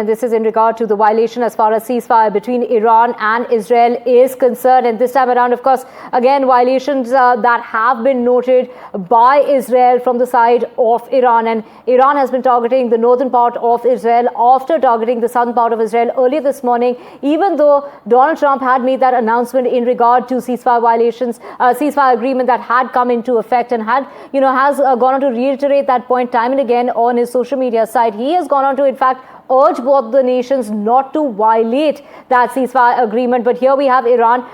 And this is in regard to the violation as far as ceasefire between Iran and Israel is concerned. And this time around, of course, again, violations that have been noted by Israel from the side of Iran. And Iran has been targeting the northern part of Israel after targeting the southern part of Israel earlier this morning, even though Donald Trump had made that announcement in regard to ceasefire violations, ceasefire agreement that had come into effect, and has gone on to reiterate that point time and again on his social media site. He has gone on to, in fact, urge both the nations not to violate that ceasefire agreement. But here we have Iran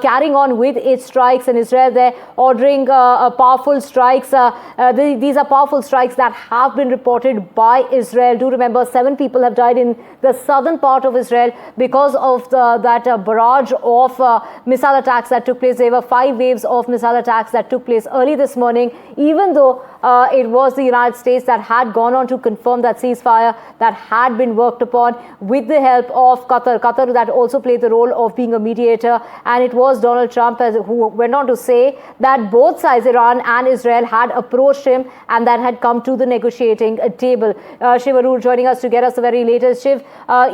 carrying on with its strikes, and Israel there ordering powerful strikes. These are powerful strikes that have been reported by Israel. Do remember, 7 people have died in the southern part of Israel because of that barrage of missile attacks that took place. There were 5 waves of missile attacks that took place early this morning, even though it was the United States that had gone on to confirm that ceasefire that had been worked upon with the help of Qatar. Qatar that also played the role of being a mediator, and it was Donald Trump who went on to say that both sides, Iran and Israel, had approached him and that had come to the negotiating table. Shiv Arur joining us to get us the very latest. Shiv,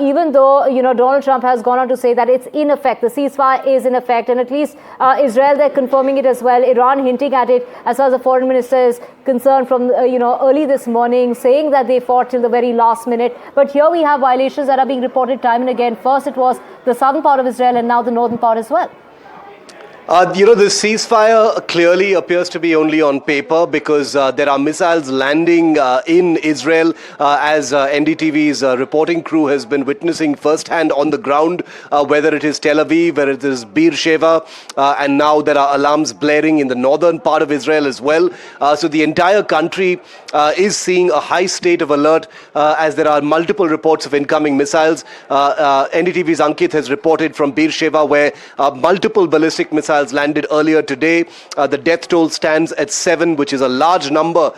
even though Donald Trump has gone on to say that it's in effect, the ceasefire is in effect, and at least Israel they're confirming it as well. Iran hinting at it as far as the foreign minister is concerned from early this morning, saying that they fought till the very last minute. But here we have violations that are being reported time and again. First it was the southern part of Israel, and now the northern part as well. The ceasefire clearly appears to be only on paper, because there are missiles landing in Israel, as NDTV's reporting crew has been witnessing firsthand on the ground, whether it is Tel Aviv, whether it is Be'er Sheva, and now there are alarms blaring in the northern part of Israel as well. So the entire country is seeing a high state of alert as there are multiple reports of incoming missiles. NDTV's Ankit has reported from Be'er Sheva, where multiple ballistic missiles landed earlier today. The death toll stands at 7, which is a large number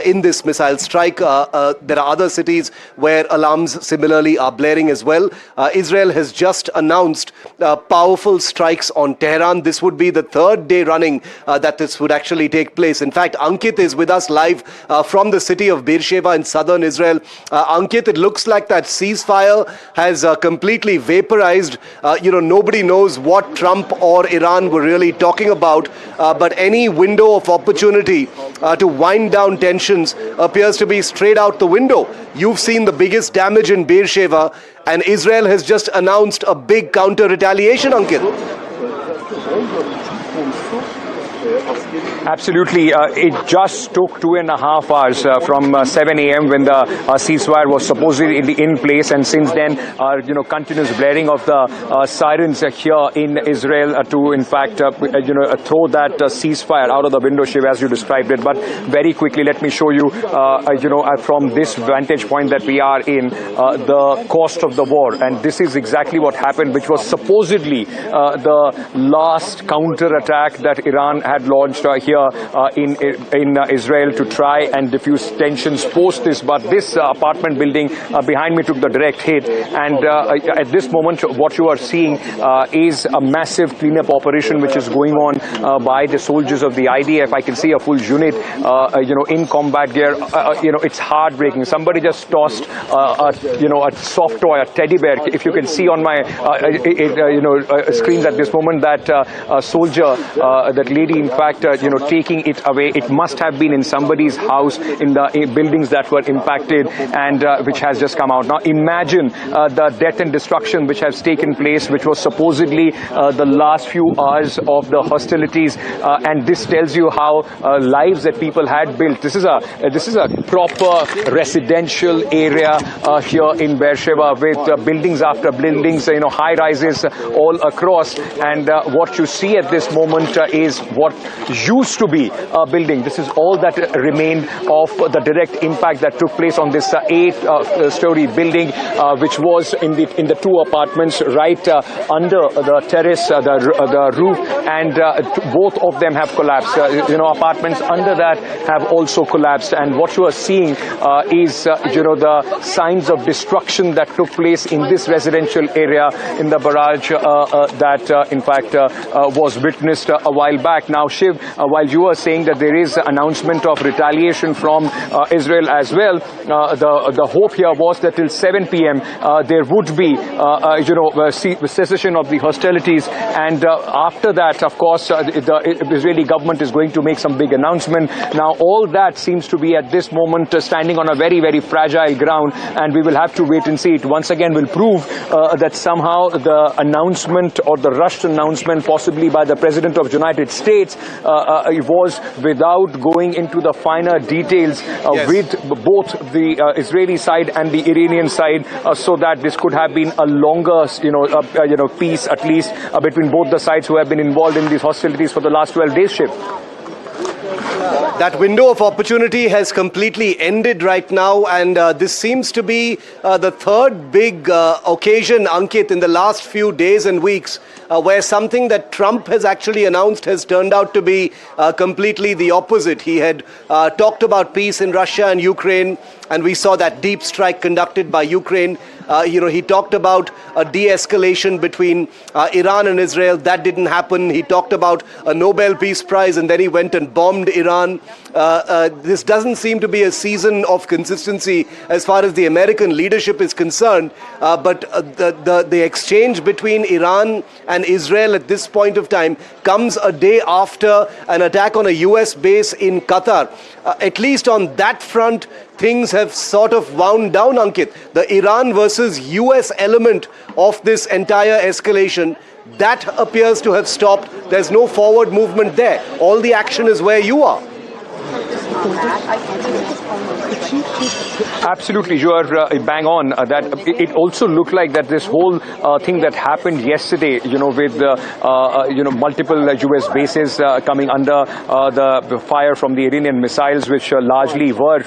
in this missile strike. There are other cities where alarms similarly are blaring as well. Israel has just announced powerful strikes on Tehran. This would be the 3rd day running that this would actually take place. In fact, Ankit is with us live from the city of Be'er Sheva in southern Israel. Ankit, it looks like that ceasefire has completely vaporized. Nobody knows what Trump or Iran were really talking about, but any window of opportunity to wind down tensions appears to be straight out the window. You've seen the biggest damage in Be'er Sheva, and Israel has just announced a big counter retaliation, Ankit. Absolutely. It just took 2.5 hours from 7 a.m. when the ceasefire was supposedly in place, and since then, continuous blaring of the sirens here in Israel to, in fact, throw that ceasefire out of the window, Shiv, as you described it. But very quickly, let me show you, from this vantage point that we are in, the cost of the war. And this is exactly what happened, which was supposedly the last counter-attack that Iran had launched here in Israel to try and diffuse tensions post this. But this apartment building behind me took the direct hit, and at this moment what you are seeing is a massive cleanup operation which is going on by the soldiers of the IDF. I can see a full unit in combat gear. It's heartbreaking. Somebody just tossed a soft toy, a teddy bear. If you can see on my screens at this moment, that soldier, that lady, in fact, taking it away. It must have been in somebody's house in the buildings that were impacted, and which has just come out. Now imagine the death and destruction which has taken place, which was supposedly the last few hours of the hostilities, and this tells you how lives that people had built. This is a proper residential area here in Be'er Sheva, with buildings after buildings, high rises all across, and what you see at this moment is what used to be a building. This is all that remained of the direct impact that took place on this 8-story building, which was in the 2 apartments right under the terrace, the roof, and both of them have collapsed. Apartments under that have also collapsed, and what you are seeing is the signs of destruction that took place in this residential area in the barrage that in fact was witnessed a while back. Now, Shiv, while while you are saying that there is announcement of retaliation from Israel as well, the hope here was that till 7 p.m. There would be, cessation of the hostilities, and after that, of course, the Israeli government is going to make some big announcement. Now, all that seems to be at this moment standing on a very, very fragile ground, and we will have to wait and see. It once again will prove that somehow the announcement or the rushed announcement, possibly by the President of the United States, was without going into the finer details with both the Israeli side and the Iranian side, so that this could have been a longer, peace at least between both the sides who have been involved in these hostilities for the last 12 days, Shiv. That window of opportunity has completely ended right now, and this seems to be the third big occasion, Ankit, in the last few days and weeks, where something that Trump has actually announced has turned out to be completely the opposite. He had talked about peace in Russia and Ukraine, and we saw that deep strike conducted by Ukraine. He talked about a de-escalation between Iran and Israel. That didn't happen. He talked about a Nobel Peace Prize, and then he went and bombed Iran. This doesn't seem to be a season of consistency as far as the American leadership is concerned. But the exchange between Iran and Israel at this point of time comes a day after an attack on a US base in Qatar. At least on that front, things have sort of wound down, Ankit. The Iran versus US element of this entire escalation, that appears to have stopped. There's no forward movement there. All the action is where you are. Absolutely, you are bang on. That it also looked like that this whole thing that happened yesterday, with multiple US bases coming under the fire from the Iranian missiles, which largely were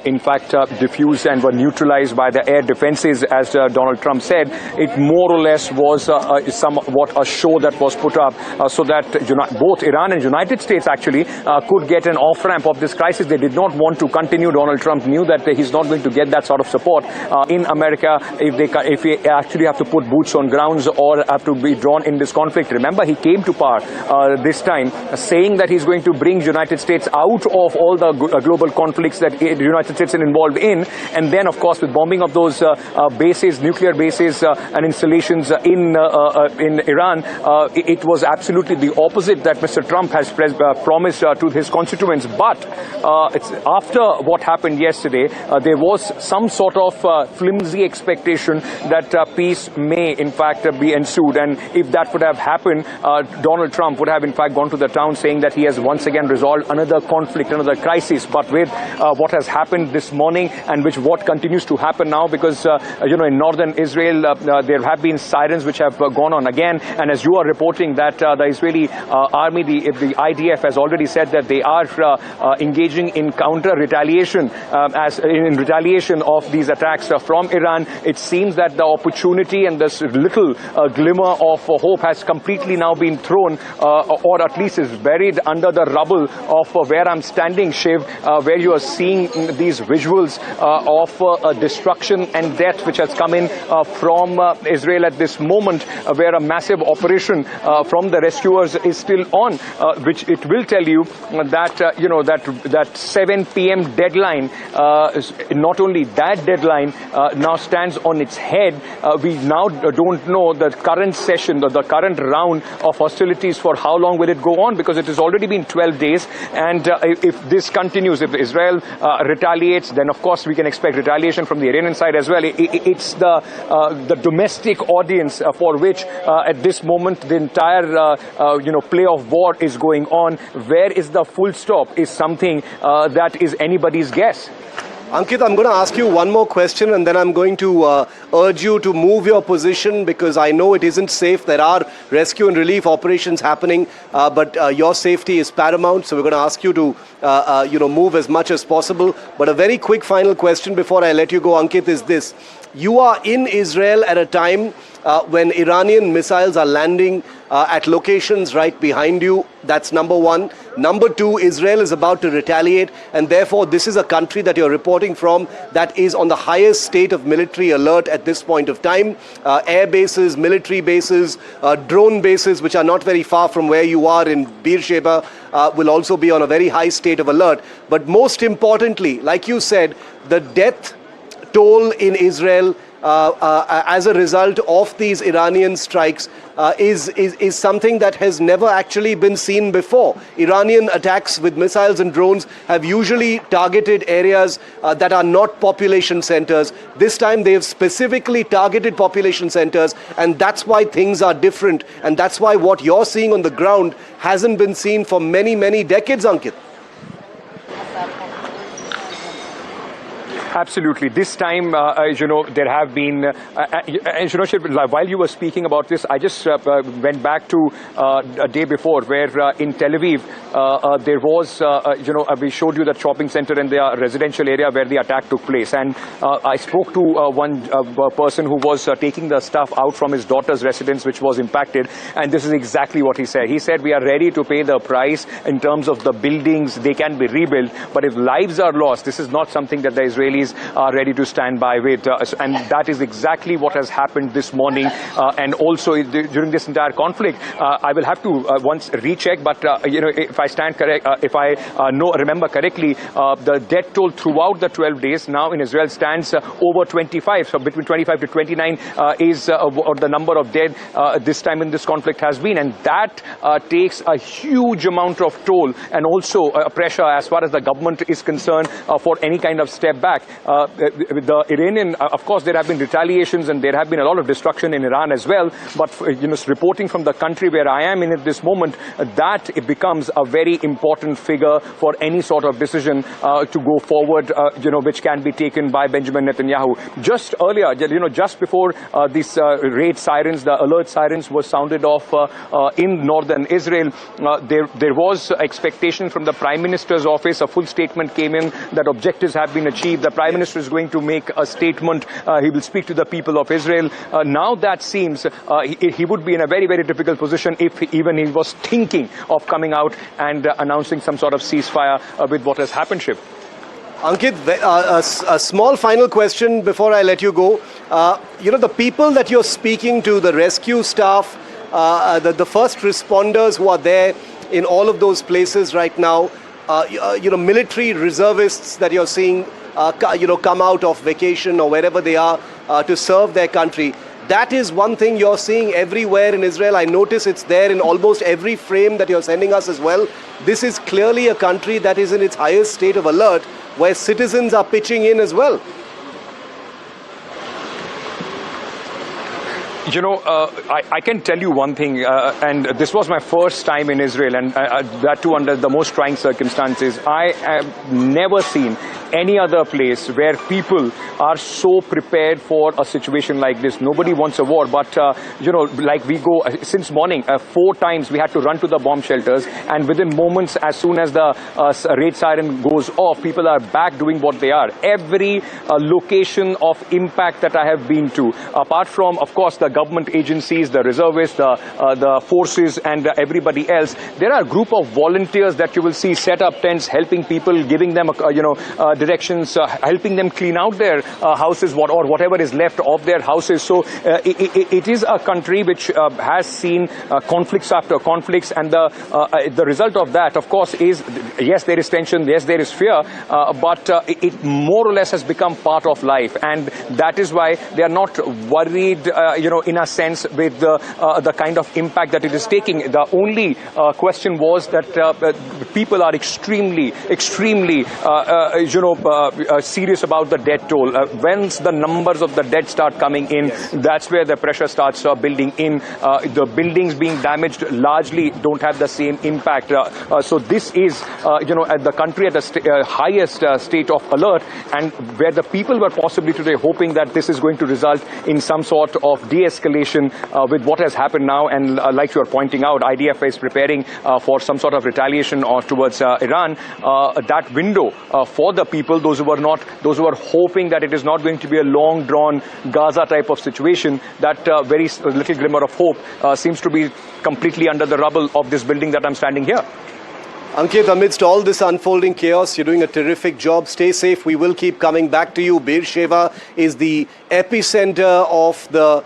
in fact diffused and were neutralized by the air defenses, as Donald Trump said. It more or less was somewhat a show that was put up so that both Iran and United States actually could get an off-ramp of this crisis. They did not want to continue. Donald Trump knew that he's not going to get that sort of support in America if they actually have to put boots on grounds or have to be drawn in this conflict. Remember, he came to power this time saying that he's going to bring United States out of all the global conflicts that the United States is involved in, and then of course with bombing of those bases, nuclear bases and installations in Iran, it was absolutely the opposite that Mr. Trump has promised to his constituents. But it's after what happened yesterday, there was some sort of flimsy expectation that peace may in fact be ensued, and if that would have happened, Donald Trump would have in fact gone to the town saying that he has once again resolved another conflict, another crisis. But with what has happened this morning, and what continues to happen now, because in northern Israel there have been sirens which have gone on again, and as you are reporting that the Israeli army, the IDF, has already said that they are engaging in counter retaliation in retaliation of these attacks from Iran. It seems that the opportunity and this little glimmer of hope has completely now been thrown, or at least is buried under the rubble of where I'm standing, Shiv, where you are seeing these visuals of destruction and death which has come in from Israel at this moment, where a massive operation from the rescuers is still on, which it will tell you that that 7 p.m. deadline, not only that deadline now stands on its head. We now don't know the current session, the current round of hostilities, for how long will it go on, because it has already been 12 days. And if this continues, if Israel retaliates, then of course we can expect retaliation from the Iranian side as well. It's the domestic audience for which at this moment the entire play of war is going on. Where is the full stop is something that is anybody's guess. Ankit, I'm going to ask you one more question, and then I'm going to urge you to move your position, because I know it isn't safe. There are rescue and relief operations happening, but your safety is paramount. So we're going to ask you to move as much as possible. But a very quick final question before I let you go, Ankit, is this. You are in Israel at a time when Iranian missiles are landing at locations right behind you. That's number one. Number two, Israel is about to retaliate, and therefore this is a country that you're reporting from that is on the highest state of military alert at this point of time. Air bases, military bases, drone bases, which are not very far from where you are in Be'er Sheva, will also be on a very high state of alert. But most importantly, like you said, the death toll in Israel as a result of these Iranian strikes is something that has never actually been seen before. Iranian attacks with missiles and drones have usually targeted areas that are not population centers. This time they have specifically targeted population centers, and that's why things are different. And that's why what you're seeing on the ground hasn't been seen for many, many decades, Ankit. Absolutely. This time, there have been, while you were speaking about this, I just went back to a day before where in Tel Aviv, there was, we showed you the shopping center and the residential area where the attack took place. And I spoke to one person who was taking the stuff out from his daughter's residence, which was impacted. And this is exactly what he said. He said, we are ready to pay the price in terms of the buildings. They can be rebuilt. But if lives are lost, this is not something that the Israelis are ready to stand by with. And that is exactly what has happened this morning. And also during this entire conflict, I will have to once recheck, but if I stand correct, if I remember correctly, the death toll throughout the 12 days now in Israel stands over 25. So between 25 to 29 is the number of dead this time in this conflict has been. And that takes a huge amount of toll and also pressure as far as the government is concerned for any kind of step back. The Iranian, of course, there have been retaliations and there have been a lot of destruction in Iran as well. But reporting from the country where I am in at this moment, that it becomes a very important figure for any sort of decision to go forward, which can be taken by Benjamin Netanyahu. Just earlier, just before these raid sirens, the alert sirens were sounded off in northern Israel, there was expectation from the Prime Minister's office. A full statement came in that objectives have been achieved. The Prime Minister is going to make a statement. He will speak to the people of Israel. Now that seems he would be in a very, very difficult position if even he was thinking of coming out and announcing some sort of ceasefire with what has happened, Shiv. Ankit, a small final question before I let you go. The people that you're speaking to, the rescue staff, the first responders who are there in all of those places right now, military reservists that you're seeing, come out of vacation or wherever they are to serve their country. That is one thing you're seeing everywhere in Israel. I notice it's there in almost every frame that you're sending us as well. This is clearly a country that is in its highest state of alert, where citizens are pitching in as well. I can tell you one thing, and this was my first time in Israel, and that too under the most trying circumstances. I have never seen any other place where people are so prepared for a situation like this. Nobody wants a war, but like we go since morning, 4 times we had to run to the bomb shelters, and within moments, as soon as the raid siren goes off, people are back doing what they are. Every location of impact that I have been to, apart from, of course, the government agencies, the reservists, the forces, and everybody else, there are a group of volunteers that you will see set up tents, helping people, giving them directions, helping them clean out their houses or whatever is left of their houses. So it is a country which has seen conflicts after conflicts, and the result of that, of course, is yes, there is tension, yes, there is fear, but it more or less has become part of life, and that is why they are not worried, in a sense, with the kind of impact that it is taking. The only question was that people are extremely serious about the death toll. Once the numbers of the dead start coming in, that's where the pressure starts building in. The buildings being damaged largely don't have the same impact. So this is, at the country at the highest state of alert, and where the people were possibly today hoping that this is going to result in some sort of de-escalation with what has happened now. And like you are pointing out, IDF is preparing for some sort of retaliation or towards Iran. That window for the people people, those who are hoping that it is not going to be a long-drawn Gaza type of situation, that very little glimmer of hope seems to be completely under the rubble of this building that I'm standing here. Ankit, amidst all this unfolding chaos, you're doing a terrific job. Stay safe. We will keep coming back to you. Be'er Sheva is the epicenter of the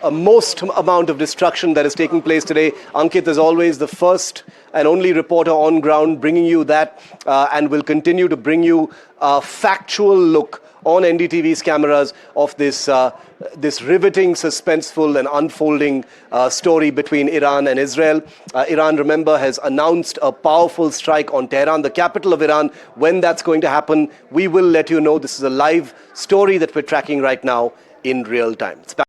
most amount of destruction that is taking place today. Ankit, as always, the first and only reporter on ground bringing you that and will continue to bring you a factual look on NDTV's cameras of this riveting, suspenseful and unfolding story between Iran and Israel. Iran, remember, has announced a powerful strike on Tehran, the capital of Iran. When that's going to happen, we will let you know. This is a live story that we're tracking right now in real time.